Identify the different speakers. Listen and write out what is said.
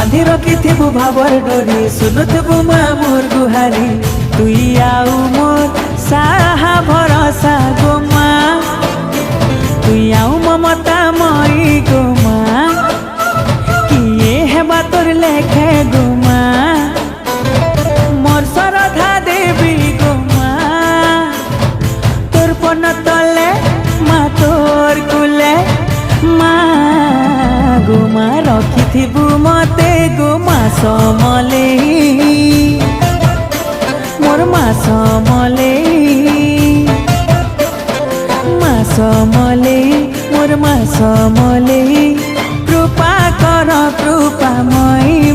Speaker 1: बांधि रखिथिबु भावर डोरी सुनुथिबु मा मोर गुहारी तुई आउ मोर साहा भरोसा गो मा तुई आउ ममता मई गो मा किए हेबा तोर लेखे गो मा मोर सरधा देवी गो मा तोर पन तले मा तोर कुले मा गो मा रखिथिबु मते गो मा समले मोर मा समले मोर मा समले कृपा कर कृपा मई